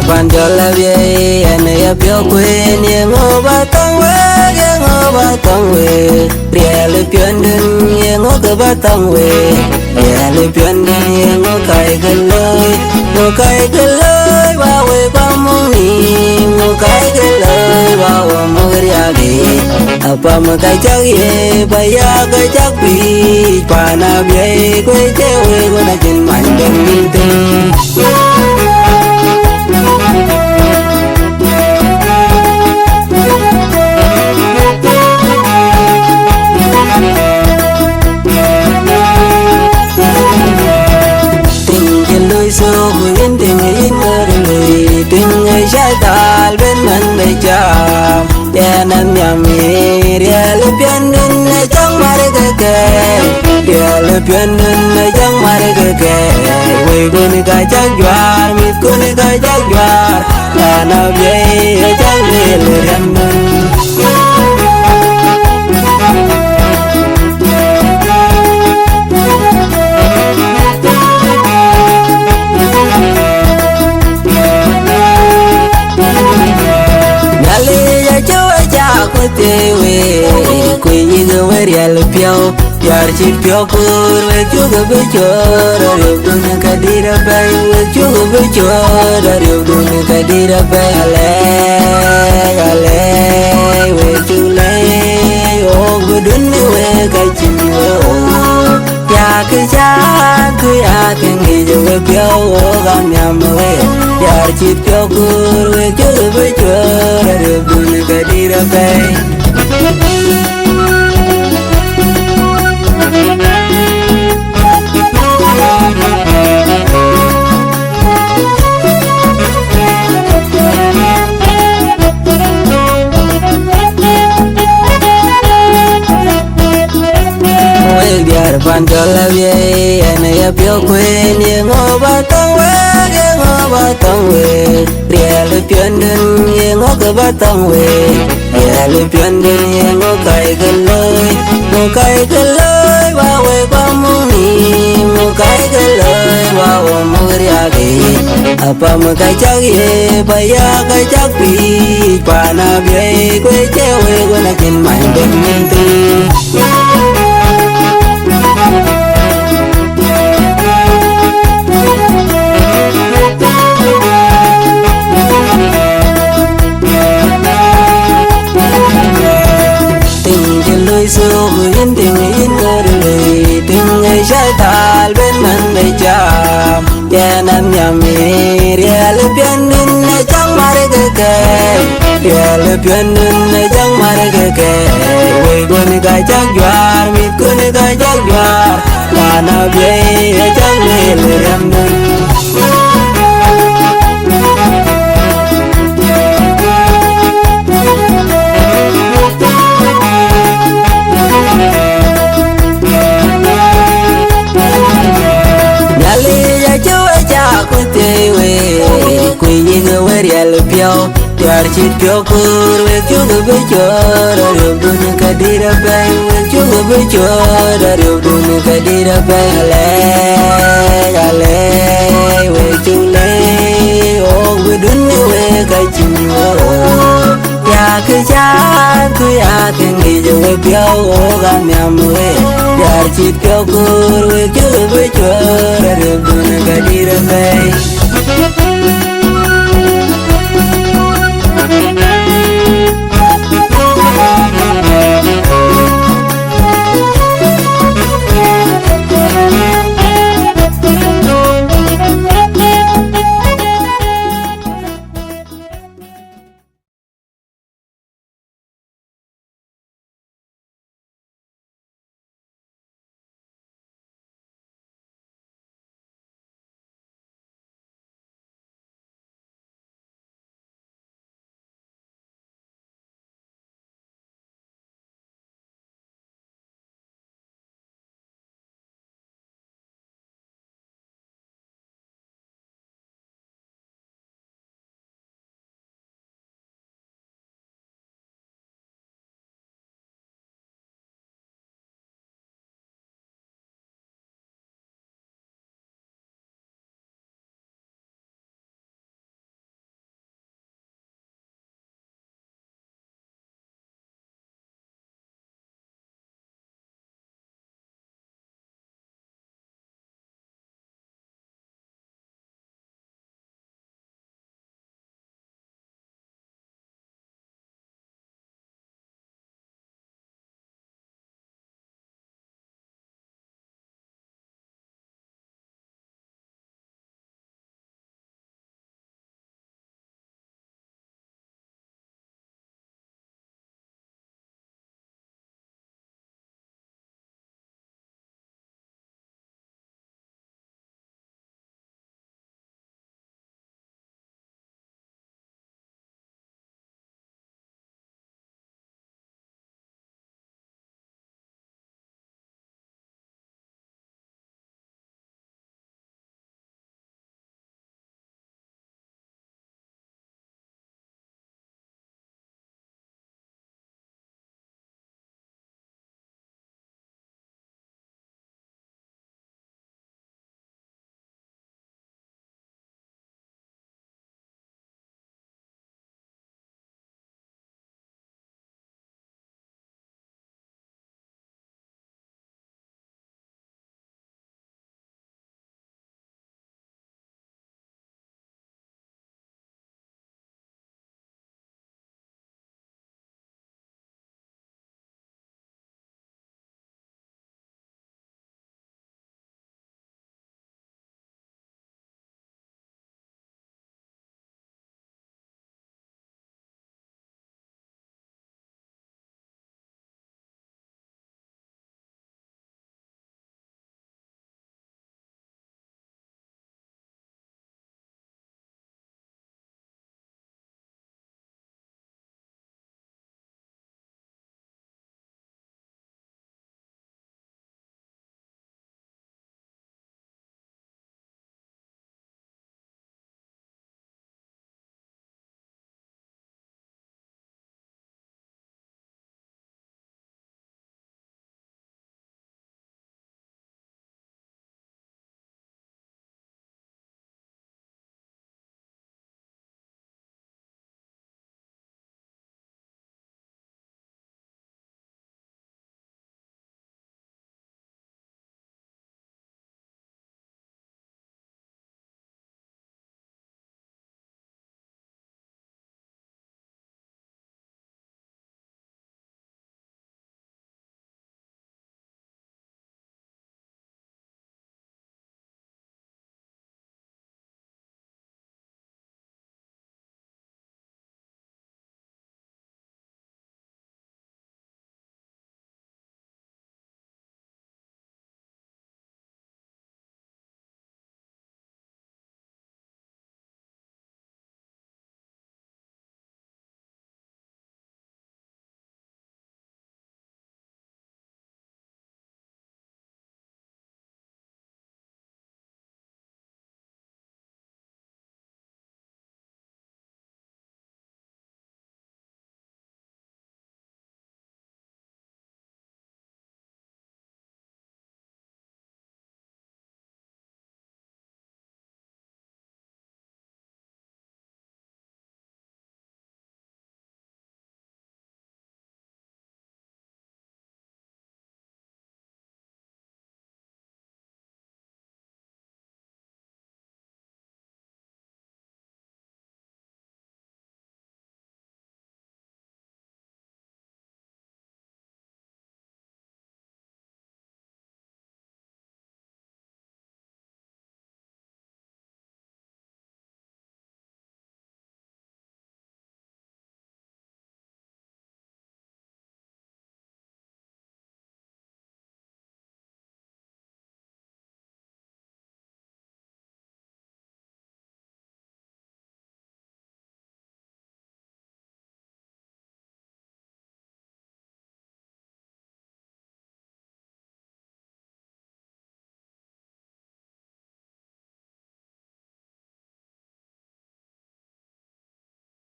pan cho la Abyei anh ya pio quên ye ngô ba tông we ria le pion den ye ngô cơ ba tông we ria le pion den ye ngô cái lơi ba we ba mong ni ngô cái lơi ba wa mo ria ge apa ma cái chắc ye ba ya cái chắc pi pan Abyei quê che we go na chin man den min te Tal bên mình để chạm ya nam ya mi ria le pian nun na chang mare ke ria le pian nun na chang mare ke we go ni ka chak jwar mi ko ni ka chak jwar ya na Abyei chang le ram nun we quỳ như người mới ria le piao yar chi piao kur we chu go be chor re du na ka di ra bay we chu go be chor re du na ka di ra bay ale we chu le o go dun we ka chi o ya ke cha ku ya ke ngi jo we piao o ga nyam we yar chi piao kur we chu go be chor re du na ka di ra bay Diar pan cho la Abyei anh ya pio quên ye ngô ba tông we ria le pion den ye ngô cơ ba tông we ria le pion den ye ngô cái lơi ba we ba mong ni ngô cái lơi ba wa mo ria ge apa ma cái chắc ye ba ya cái chắc pi pan Abyei quê che we go na chin mai den min tu tal bên mình để chạm ya nam ya mi ria le pian nun na chang mare ke ria le pian nun na chang mare ke we go ni ka chak jwar mi ko ni ka chak jwar pan Abyei chang le ram nun quỳ như người mới ria le piao yar chi piao kur we chu go be chor re du na ka di ra bay we chu go be chor re du na ka di ra bay ale we chu le o we dun we ka chi o ya ke cha ku ya ke ngi jo we piao o ga nyam we yar chi piao kur we chu go be chor re du na ka di ra bay